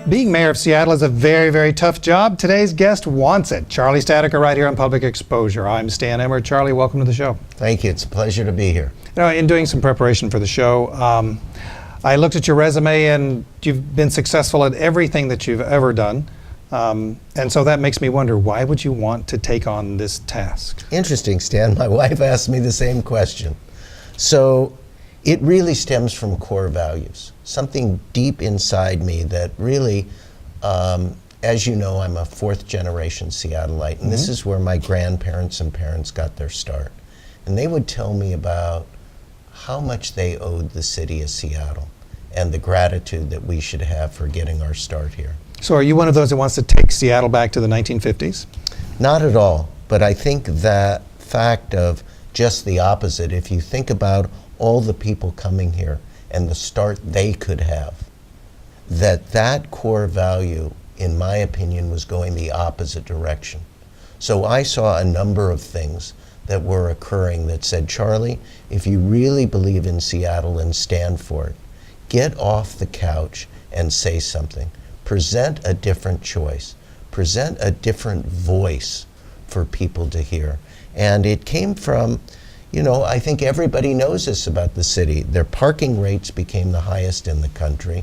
Being mayor of Seattle is a very, very tough job. Today's guest wants it. Charlie Staadecker right here on Public Exposure. I'm Stan Emmer. Charlie, welcome to the show. Thank you. It's a pleasure to be here. You know, in doing some preparation for the show, I looked at your resume and you've been successful at everything that you've ever done. And so that makes me wonder, why would you want to take on this task? Interesting, Stan. My wife asked me the same question. So it really stems from core values, something deep inside me that really, as you know, I'm a fourth generation Seattleite, and this is where my grandparents and parents got their start. And they would tell me about how much they owed the city of Seattle and the gratitude that we should have for getting our start here. So are you one of those that wants to take Seattle back to the 1950s? Not at all, but I think that fact of just the opposite, if you think about all the people coming here and the start they could have, that core value, in my opinion, was going the opposite direction. So I saw a number of things that were occurring that said, Charlie, if you really believe in Seattle and stand for it, get off the couch and say something. Present a different choice. Present a different voice for people to hear. And it came from, you know, I think everybody knows this about the city. Their parking rates became the highest in the country.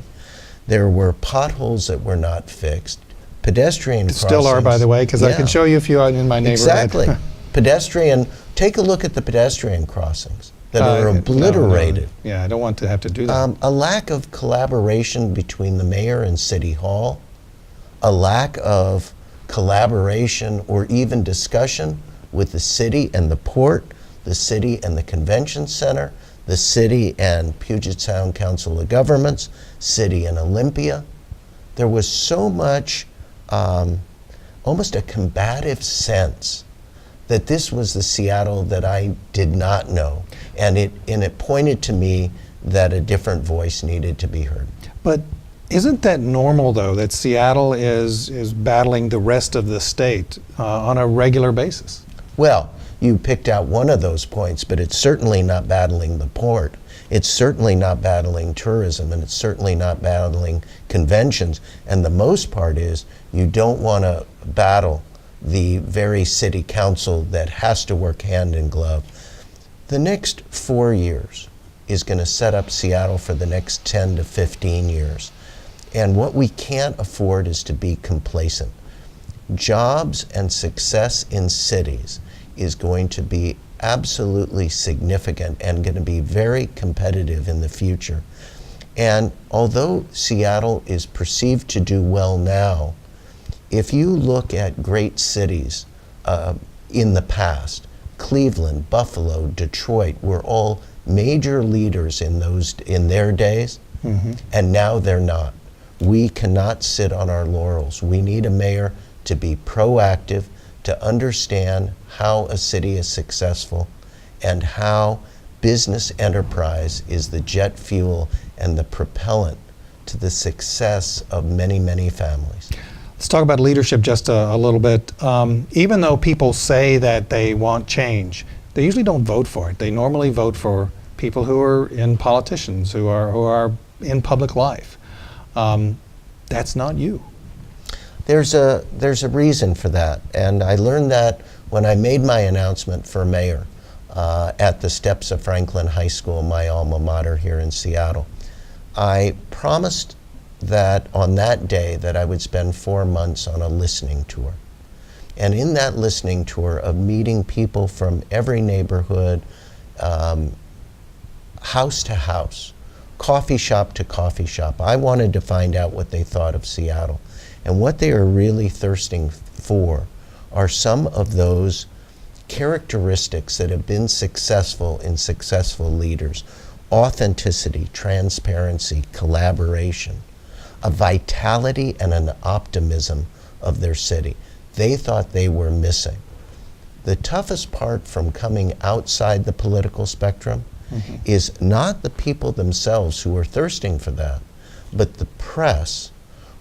There were potholes that were not fixed. Pedestrian crossings. Still are, by the way, because I can show you a few out in my neighborhood. Exactly. Take a look at the pedestrian crossings that are obliterated. No. Yeah, I don't want to have to do that. A lack of collaboration between the mayor and City Hall, a lack of collaboration or even discussion with the city and the port, the city and the convention center, the city and Puget Sound Council of Governments, city and Olympia. There was so much, almost a combative sense that this was the Seattle that I did not know. And it pointed to me that a different voice needed to be heard. But isn't that normal, though, that Seattle is battling the rest of the state on a regular basis? Well, you picked out one of those points, but it's certainly not battling the port. It's certainly not battling tourism, and it's certainly not battling conventions. And the most part is you don't want to battle the very city council that has to work hand in glove. The next 4 years is going to set up Seattle for the next 10 to 15 years. And what we can't afford is to be complacent. Jobs and success in cities is going to be absolutely significant and going to be very competitive in the future. And although Seattle is perceived to do well now, if you look at great cities in the past, Cleveland, Buffalo, Detroit were all major leaders in their days, and now they're not. We cannot sit on our laurels. We need a mayor to be proactive, to understand how a city is successful and how business enterprise is the jet fuel and the propellant to the success of many, many families. Let's talk about leadership just a little bit. Even though people say that they want change, they usually don't vote for it. They normally vote for people who are in politicians, who are in public life. That's not you. There's a reason for that, and I learned that when I made my announcement for mayor at the steps of Franklin High School, my alma mater here in Seattle. I promised that on that day that I would spend 4 months on a listening tour. And in that listening tour of meeting people from every neighborhood, house to house, coffee shop to coffee shop, I wanted to find out what they thought of Seattle. And what they are really thirsting for are some of those characteristics that have been successful in successful leaders: authenticity, transparency, collaboration, a vitality and an optimism of their city. They thought they were missing. The toughest part from coming outside the political spectrum is not the people themselves who are thirsting for that, but the press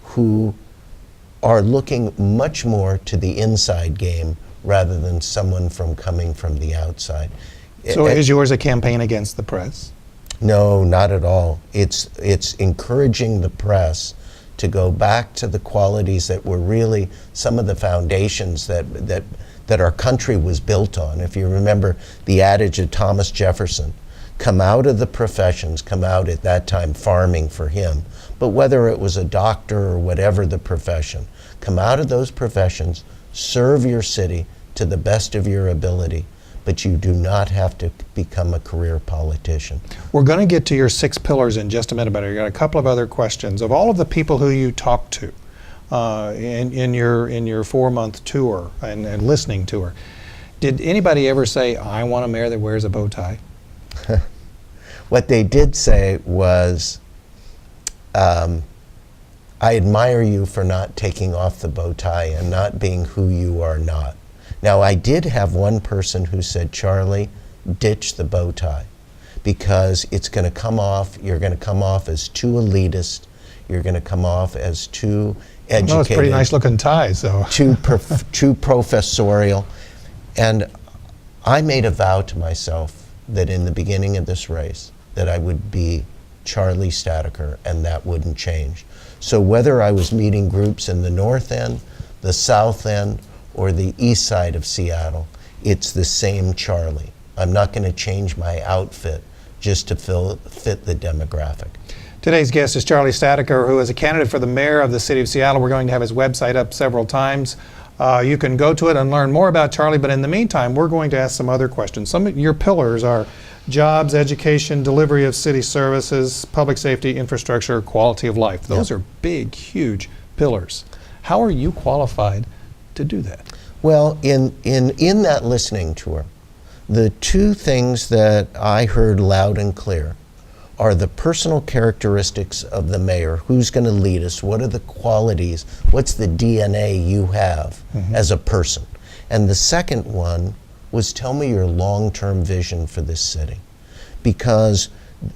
who are looking much more to the inside game rather than someone coming from the outside. So is yours a campaign against the press? No, not at all. It's encouraging the press to go back to the qualities that were really some of the foundations that our country was built on. If you remember the adage of Thomas Jefferson, come out of the professions, come out at that time farming for him, but whether it was a doctor or whatever the profession, come out of those professions, serve your city to the best of your ability, but you do not have to become a career politician. We're going to get to your 6 pillars in just a minute, but I got a couple of other questions. Of all of the people who you talked to in your 4-month tour and listening tour, did anybody ever say, I want a mayor that wears a bow tie? What they did say was, I admire you for not taking off the bow tie and not being who you are not. Now, I did have one person who said, Charlie, ditch the bow tie, because it's going to come off, you're going to come off as too elitist, you're going to come off as too educated. No, it's pretty nice looking ties, though. too professorial. And I made a vow to myself that in the beginning of this race, that I would be Charlie Staadecker, and that wouldn't change. So whether I was meeting groups in the north end, the south end, or the east side of Seattle, it's the same Charlie. I'm not going to change my outfit just to fit the demographic. Today's guest is Charlie Staadecker, who is a candidate for the mayor of the city of Seattle. We're going to have his website up several times. You can go to it and learn more about Charlie, but in the meantime, we're going to ask some other questions. Some of your pillars are jobs, education, delivery of city services, public safety, infrastructure, quality of life. Those are big, huge pillars. How are you qualified to do that? Well, in that listening tour, the 2 things that I heard loud and clear are the personal characteristics of the mayor. Who's going to lead us? What are the qualities? What's the DNA you have as a person? And the second one was, tell me your long-term vision for this city. Because,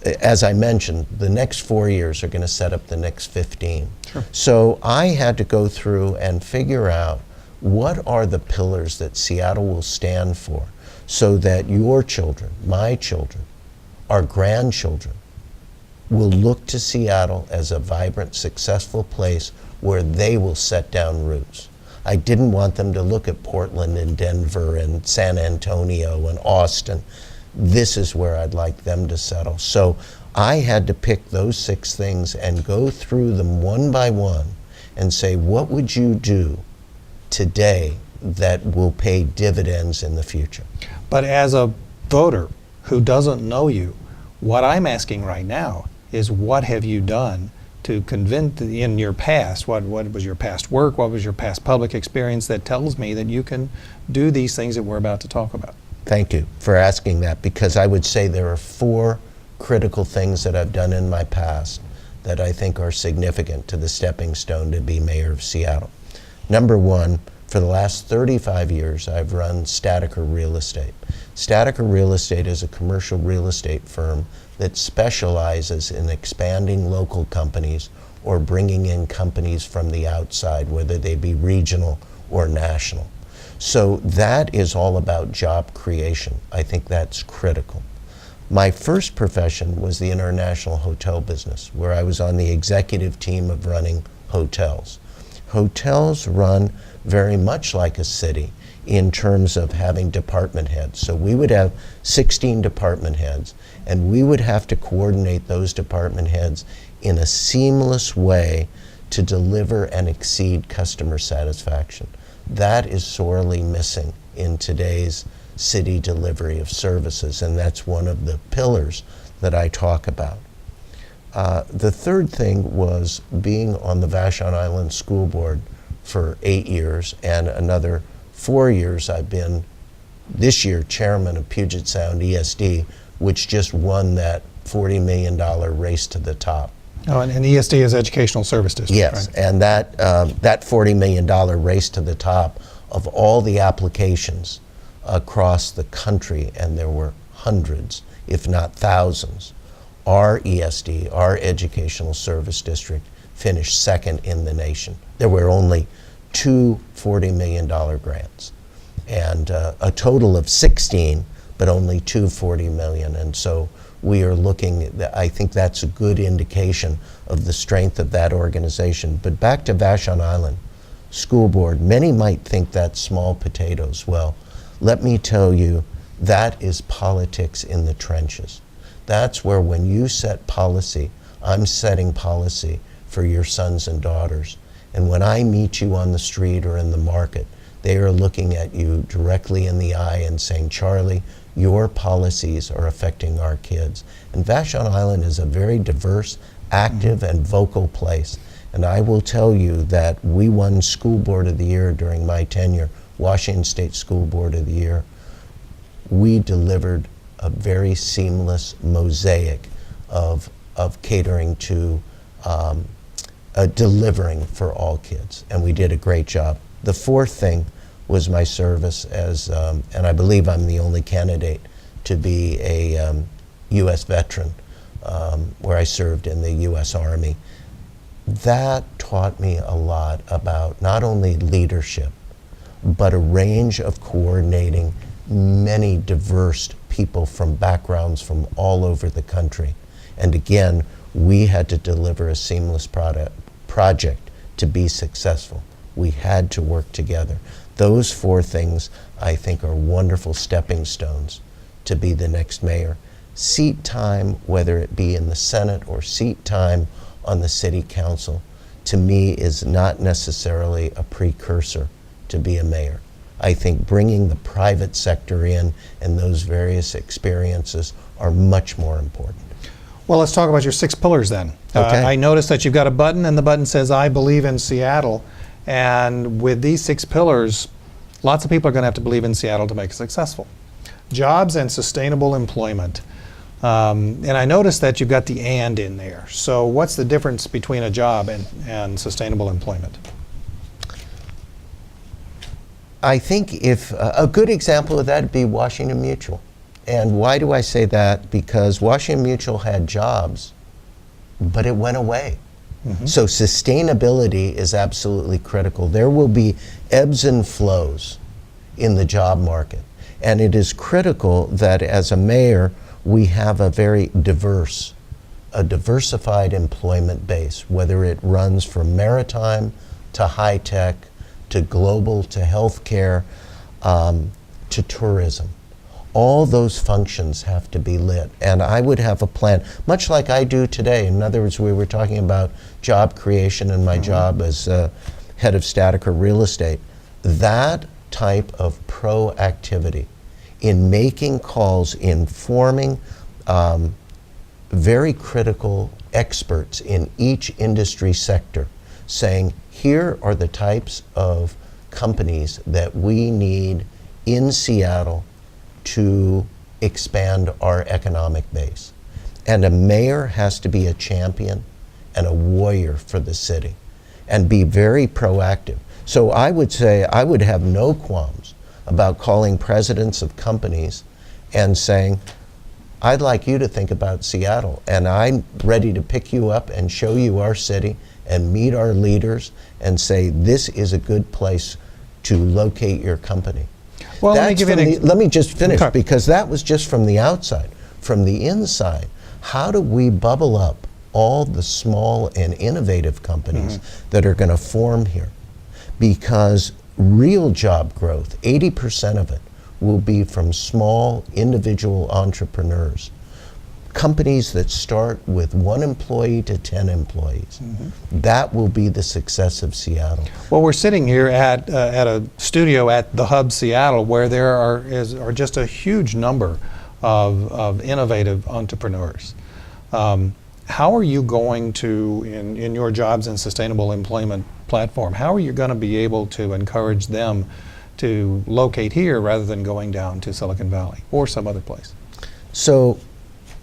as I mentioned, the next 4 years are going to set up the next 15. Sure. So I had to go through and figure out, what are the pillars that Seattle will stand for, so that your children, my children, our grandchildren will look to Seattle as a vibrant, successful place where they will set down roots. I didn't want them to look at Portland and Denver and San Antonio and Austin. This is where I'd like them to settle. So I had to pick those 6 things and go through them one by one and say, what would you do today that will pay dividends in the future? But as a voter who doesn't know you, what I'm asking right now is, what have you done to convince in your past, what was your past work, what was your past public experience that tells me that you can do these things that we're about to talk about? Thank you for asking that, because I would say there are 4 critical things that I've done in my past that I think are significant to the stepping stone to be mayor of Seattle. Number 1, for the last 35 years, I've run Staadecker Real Estate. Staadecker Real Estate is a commercial real estate firm that specializes in expanding local companies or bringing in companies from the outside, whether they be regional or national. So that is all about job creation. I think that's critical. My first profession was the international hotel business, where I was on the executive team of running hotels. Hotels run very much like a city in terms of having department heads. So we would have 16 department heads, and we would have to coordinate those department heads in a seamless way to deliver and exceed customer satisfaction. That is sorely missing in today's city delivery of services, and that's one of the pillars that I talk about. The third thing was being on the Vashon Island School Board for 8 years, and another 4 years I've been, this year, chairman of Puget Sound ESD, which just won that $40 million race to the top. Oh, and ESD is Educational Service District, yes, right? And that $40 million race to the top of all the applications across the country, and there were hundreds, if not thousands, our ESD, our Educational Service District, finished second in the nation. There were only 2 $40 million grants, and a total of 16, but only 2 $40 million. And so we are looking, I think that's a good indication of the strength of that organization. But back to Vashon Island School Board, many might think that's small potatoes. Well, let me tell you, that is politics in the trenches. That's where when you set policy, I'm setting policy for your sons and daughters. And when I meet you on the street or in the market, they are looking at you directly in the eye and saying, Charlie, your policies are affecting our kids. And Vashon Island is a very diverse, active, and vocal place. And I will tell you that we won School Board of the Year during my tenure, Washington State School Board of the Year. We delivered a very seamless mosaic of catering to delivering for all kids, and we did a great job. The fourth thing was my service as, and I believe I'm the only candidate to be a U.S. veteran, where I served in the U.S. Army. That taught me a lot about not only leadership, but a range of coordinating many diverse people from backgrounds from all over the country. And again, we had to deliver a seamless project to be successful. We had to work together. Those four things, I think, are wonderful stepping stones to be the next mayor. Seat time, whether it be in the Senate or seat time on the city council, to me is not necessarily a precursor to be a mayor. I think bringing the private sector in and those various experiences are much more important. Well, let's talk about your 6 pillars then. Okay. I noticed that you've got a button, and the button says, I believe in Seattle. And with these 6 pillars, lots of people are going to have to believe in Seattle to make it successful. Jobs and sustainable employment. And I noticed that you've got the and in there. So what's the difference between a job and sustainable employment? I think if a good example of that would be Washington Mutual. And why do I say that? Because Washington Mutual had jobs, but it went away. So sustainability is absolutely critical. There will be ebbs and flows in the job market. And it is critical that as a mayor, we have a very diversified employment base, whether it runs from maritime to high tech, to global, to healthcare, to tourism. All those functions have to be lit. And I would have a plan, much like I do today. In other words, we were talking about job creation and my job as head of Staadecker Real Estate. That type of proactivity in making calls, informing very critical experts in each industry sector, saying, here are the types of companies that we need in Seattle to expand our economic base. And a mayor has to be a champion and a warrior for the city and be very proactive. So I would say I would have no qualms about calling presidents of companies and saying, I'd like you to think about Seattle, and I'm ready to pick you up and show you our city and meet our leaders and say, this is a good place to locate your company. Well, Let me just finish, Okay. because that was just from the outside. From the inside, how do we bubble up all the small and innovative companies that are going to form here? Because real job growth, 80% of it, will be from small individual entrepreneurs. Companies that start with 1 employee to 10 employees. That will be the success of Seattle. Well, we're sitting here at a studio at the Hub Seattle, where there are just a huge number of innovative entrepreneurs. How are you going to, in your jobs and sustainable employment platform, how are you going to be able to encourage them to locate here rather than going down to Silicon Valley or some other place? So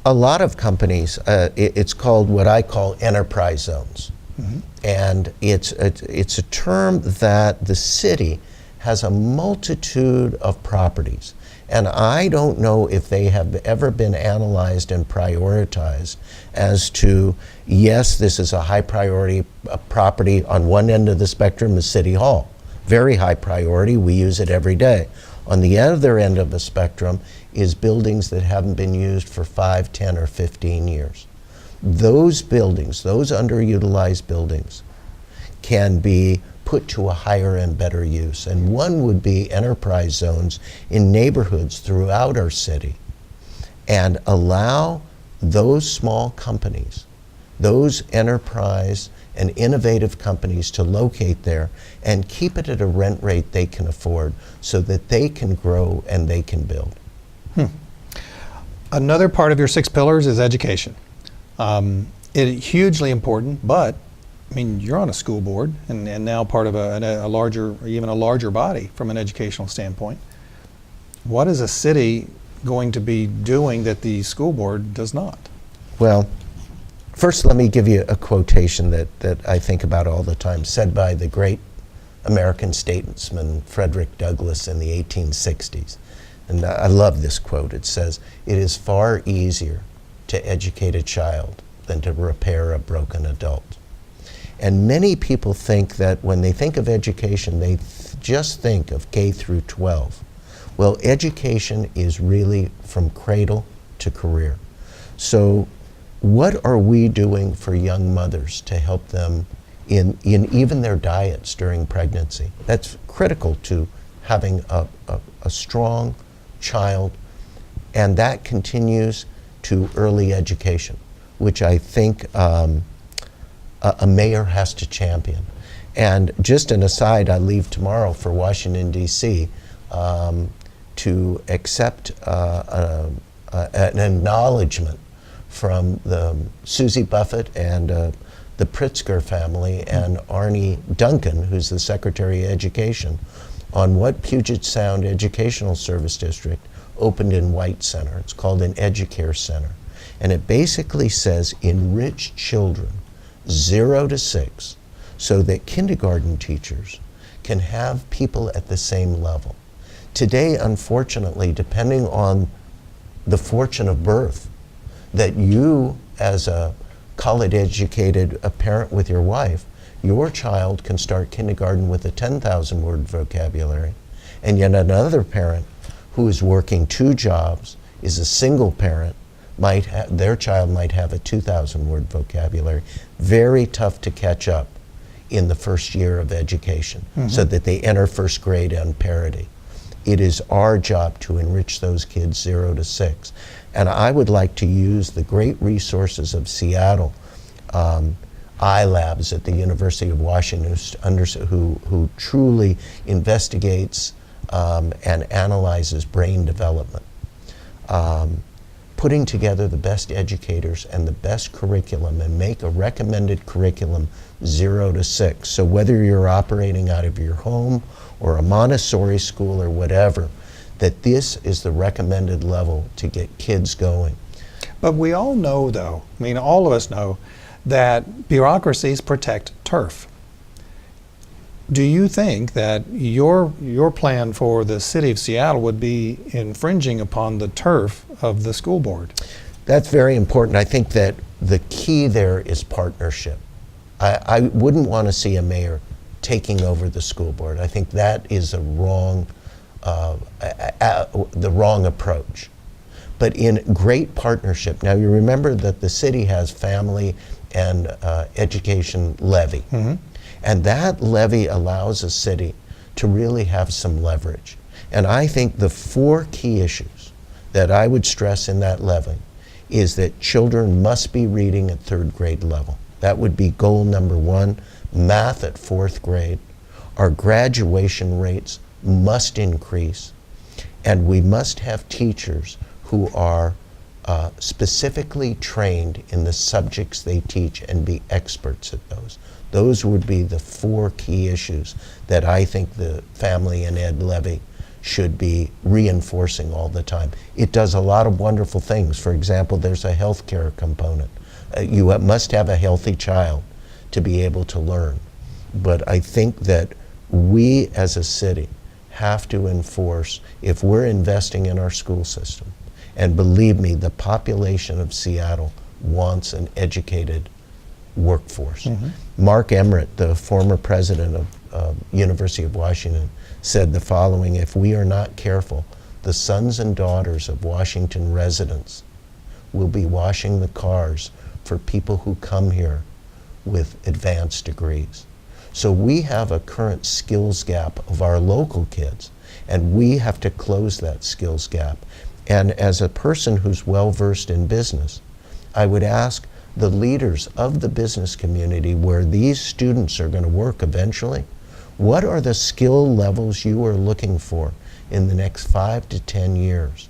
a lot of companies, it's called what I call enterprise zones. And it's a term that the city has a multitude of properties. And I don't know if they have ever been analyzed and prioritized as to, yes, this is a high priority property on one end of the spectrum is City Hall. Very high priority, we use it every day. On the other end of the spectrum is buildings that haven't been used for 5, 10, or 15 years. Those buildings, those underutilized buildings, can be put to a higher and better use. And one would be enterprise zones in neighborhoods throughout our city, and allow those small companies, those enterprise and innovative companies to locate there and keep it at a rent rate they can afford so that they can grow and they can build. Another part of your 6 pillars is education. It is hugely important, but I mean, you're on a school board and now part of a larger, even a larger body from an educational standpoint. What is a city going to be doing that the school board does not? Well, first let me give you a quotation that I think about all the time, said by the great American statesman Frederick Douglass in the 1860s. And I love this quote. It says, "It is far easier to educate a child than to repair a broken adult." And many people think that when they think of education, they just think of K through 12. Well, education is really from cradle to career. So what are we doing for young mothers to help them in even their diets during pregnancy? That's critical to having a strong child, and that continues to early education, which I think a mayor has to champion. And just an aside, I leave tomorrow for Washington, D.C. To accept an acknowledgement from the Susie Buffett and the Pritzker family and Arnie Duncan, who's the Secretary of Education, on what Puget Sound Educational Service District opened in White Center. It's called an EduCare Center. And it basically says enrich children 0 to 6 so that kindergarten teachers can have people at the same level. Today, unfortunately, depending on the fortune of birth, that you, as a college-educated parent with your wife, your child can start kindergarten with a 10,000 word vocabulary, and yet another parent who is working 2 jobs, is a single parent, their child might have a 2,000 word vocabulary. Very tough to catch up in the first year of education, so that they enter first grade on parity. It is our job to enrich those kids 0 to 6. And I would like to use the great resources of Seattle, iLabs at the University of Washington, who truly investigates and analyzes brain development. Putting together the best educators and the best curriculum and make a recommended curriculum 0 to 6. So whether you're operating out of your home or a Montessori school or whatever, that this is the recommended level to get kids going. But we all know, though, I mean, all of us know, that bureaucracies protect turf. Do you think that your plan for the city of Seattle would be infringing upon the turf of the school board? That's very important. I think that the key there is partnership. I wouldn't want to see a mayor taking over the school board. I think that is the wrong approach. But in great partnership, now you remember that the city has family and education levy. And that levy allows a city to really have some leverage. And I think the 4 key issues that I would stress in that levy is that children must be reading at 3rd grade level. That would be goal number 1. Math at 4th grade. Our graduation rates must increase. And we must have teachers who are specifically trained in the subjects they teach and be experts at those. Those would be the 4 key issues that I think the Family and Ed Levy should be reinforcing all the time. It does a lot of wonderful things. For example, there's a healthcare component. You must have a healthy child to be able to learn. But I think that we as a city have to enforce, if we're investing in our school system, and believe me, the population of Seattle wants an educated workforce. Mark Emmert, the former president of University of Washington, said the following: if we are not careful, the sons and daughters of Washington residents will be washing the cars for people who come here with advanced degrees. So we have a current skills gap of our local kids, and we have to close that skills gap. And as a person who's well-versed in business, I would ask the leaders of the business community where these students are going to work eventually, what are the skill levels you are looking for in the next 5 to 10 years?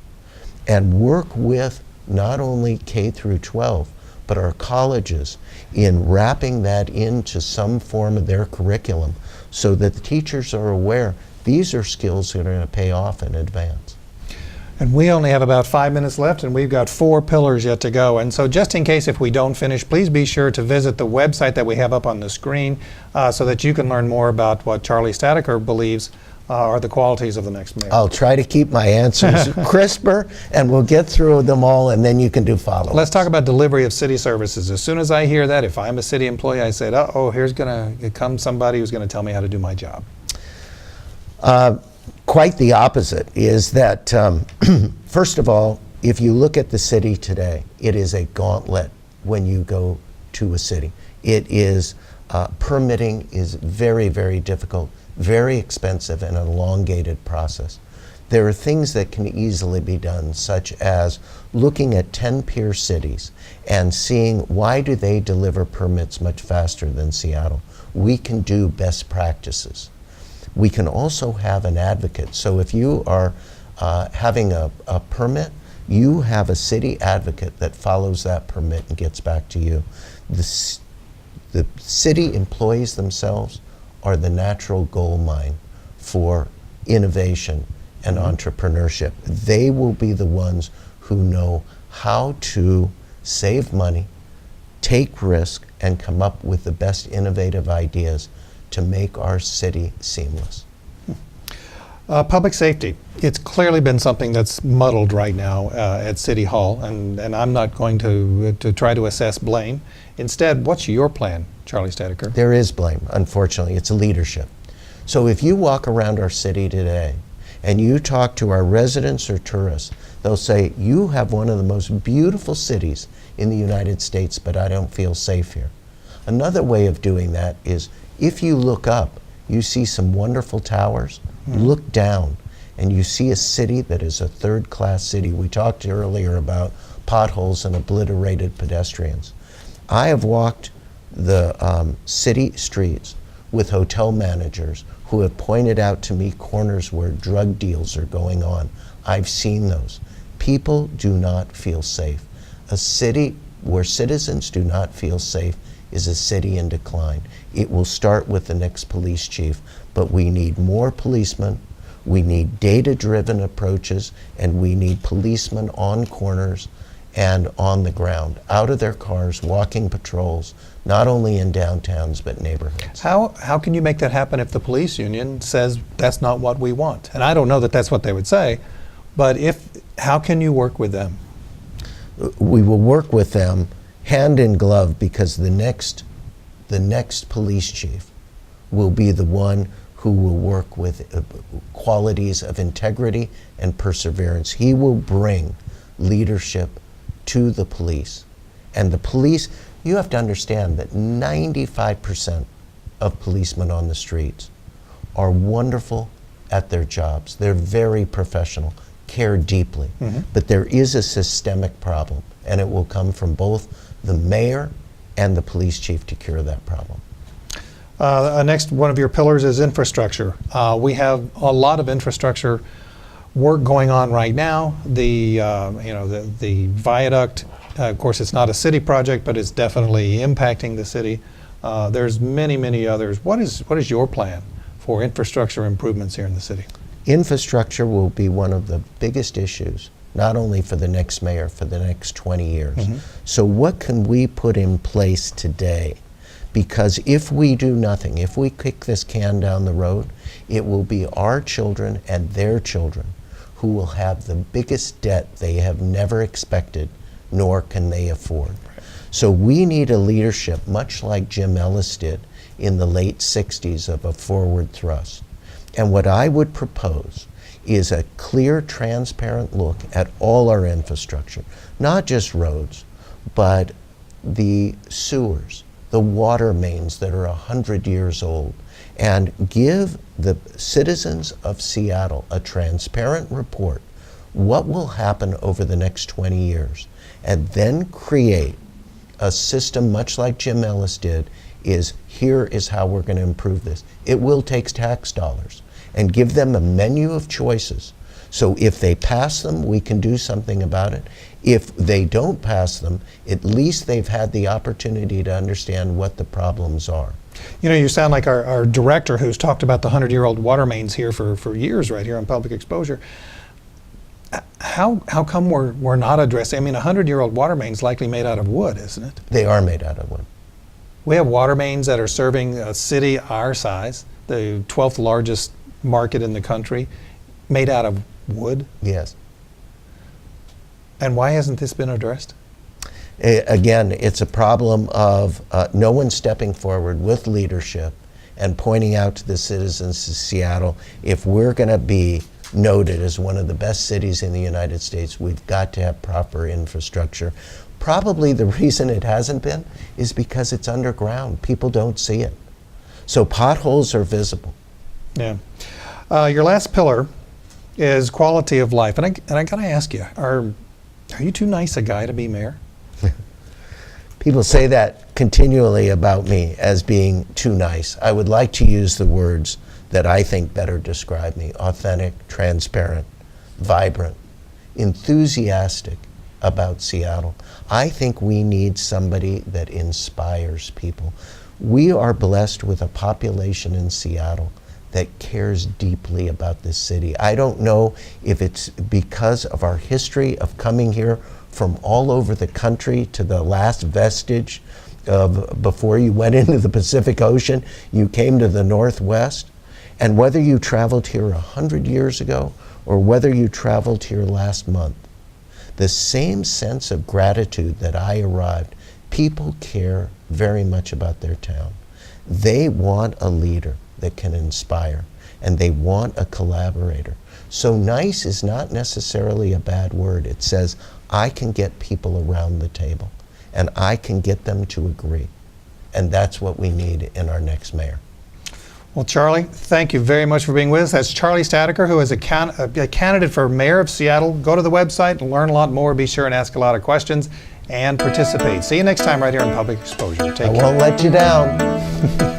And work with not only K through 12, but our colleges in wrapping that into some form of their curriculum so that the teachers are aware these are skills that are going to pay off in advance. And we only have about 5 minutes left, and we've got 4 pillars yet to go. And so just in case if we don't finish, please be sure to visit the website that we have up on the screen so that you can learn more about what Charlie Staadecker believes are the qualities of the next mayor. I'll try to keep my answers crisper, and we'll get through them all, and then you can do follow-ups. Let's talk about delivery of city services. As soon as I hear that, if I'm a city employee, I said, uh-oh, here's going to come somebody who's going to tell me how to do my job. Quite the opposite is that, first of all, if you look at the city today, it is a gauntlet when you go to a city. It is, permitting is very, very difficult, very expensive, and an elongated process. There are things that can easily be done, such as looking at 10 peer cities and seeing why do they deliver permits much faster than Seattle. We can do best practices. We can also have an advocate. So if you are having a permit, you have a city advocate that follows that permit and gets back to you. The city employees themselves are the natural gold mine for innovation and entrepreneurship. They will be the ones who know how to save money, take risk, and come up with the best innovative ideas to make our city seamless. Public safety. It's clearly been something that's muddled right now at City Hall, and I'm not going to try to assess blame. Instead, what's your plan, Charlie Staadecker? There is blame, unfortunately. It's leadership. So if you walk around our city today and you talk to our residents or tourists, they'll say, you have one of the most beautiful cities in the United States, but I don't feel safe here. Another way of doing that is if you look up, you see some wonderful towers. Look down, and you see a city that is a third-class city. We talked earlier about potholes and obliterated pedestrians. I have walked the city streets with hotel managers who have pointed out to me corners where drug deals are going on. I've seen those. People do not feel safe. A city where citizens do not feel safe is a city in decline. It will start with the next police chief, but we need more policemen, we need data-driven approaches, and we need policemen on corners and on the ground, out of their cars, walking patrols, not only in downtowns, but neighborhoods. How can you make that happen if the police union says that's not what we want? And I don't know that that's what they would say, but how can you work with them? We will work with them hand in glove, because the next police chief will be the one who will work with qualities of integrity and perseverance. He will bring leadership to the police. And the police, you have to understand that 95% of policemen on the streets are wonderful at their jobs. They're very professional, care deeply. But there is a systemic problem, and it will come from both the mayor and the police chief to cure that problem. Next, one of your pillars is infrastructure. We have a lot of infrastructure work going on right now. The viaduct, of course, it's not a city project, but it's definitely impacting the city. There's many, many others. What is your plan for infrastructure improvements here in the city? Infrastructure will be one of the biggest issues, not only for the next mayor, for the next 20 years. So what can we put in place today? Because if we do nothing, if we kick this can down the road, it will be our children and their children who will have the biggest debt they have never expected, nor can they afford. So we need a leadership, much like Jim Ellis did in the late 60s, of a forward thrust. And what I would propose is a clear, transparent look at all our infrastructure, not just roads, but the sewers, the water mains that are 100 years old, and give the citizens of Seattle a transparent report what will happen over the next 20 years, and then create a system much like Jim Ellis did, is here is how we're going to improve this. It will take tax dollars, and give them a menu of choices. So if they pass them, we can do something about it. If they don't pass them, at least they've had the opportunity to understand what the problems are. You know, you sound like our director who's talked about the 100-year-old water mains here for years right here on Public Exposure. How come we're not addressing, I mean, a 100-year-old water main is likely made out of wood, isn't it? They are made out of wood. We have water mains that are serving a city our size, the 12th largest market in the country, made out of wood. Yes. And why hasn't this been addressed? Again, it's a problem of no one stepping forward with leadership and pointing out to the citizens of Seattle, if we're going to be noted as one of the best cities in the United States, we've got to have proper infrastructure. Probably the reason it hasn't been is because it's underground. People don't see it. So potholes are visible. Yeah. Your last pillar is quality of life. And I got to ask you, are you too nice a guy to be mayor? People say that continually about me as being too nice. I would like to use the words that I think better describe me: authentic, transparent, vibrant, enthusiastic about Seattle. I think we need somebody that inspires people. We are blessed with a population in Seattle that cares deeply about this city. I don't know if it's because of our history of coming here from all over the country to the last vestige of before you went into the Pacific Ocean, you came to the Northwest. And whether you traveled here 100 years ago or whether you traveled here last month, the same sense of gratitude that I arrived, people care very much about their town. They want a leader that can inspire, and they want a collaborator. So nice is not necessarily a bad word. It says, I can get people around the table, and I can get them to agree. And that's what we need in our next mayor. Well, Charlie, thank you very much for being with us. That's Charlie Staadecker, who is a candidate for mayor of Seattle. Go to the website and learn a lot more. Be sure and ask a lot of questions and participate. See you next time right here on Public Exposure. Take care. I won't let you down.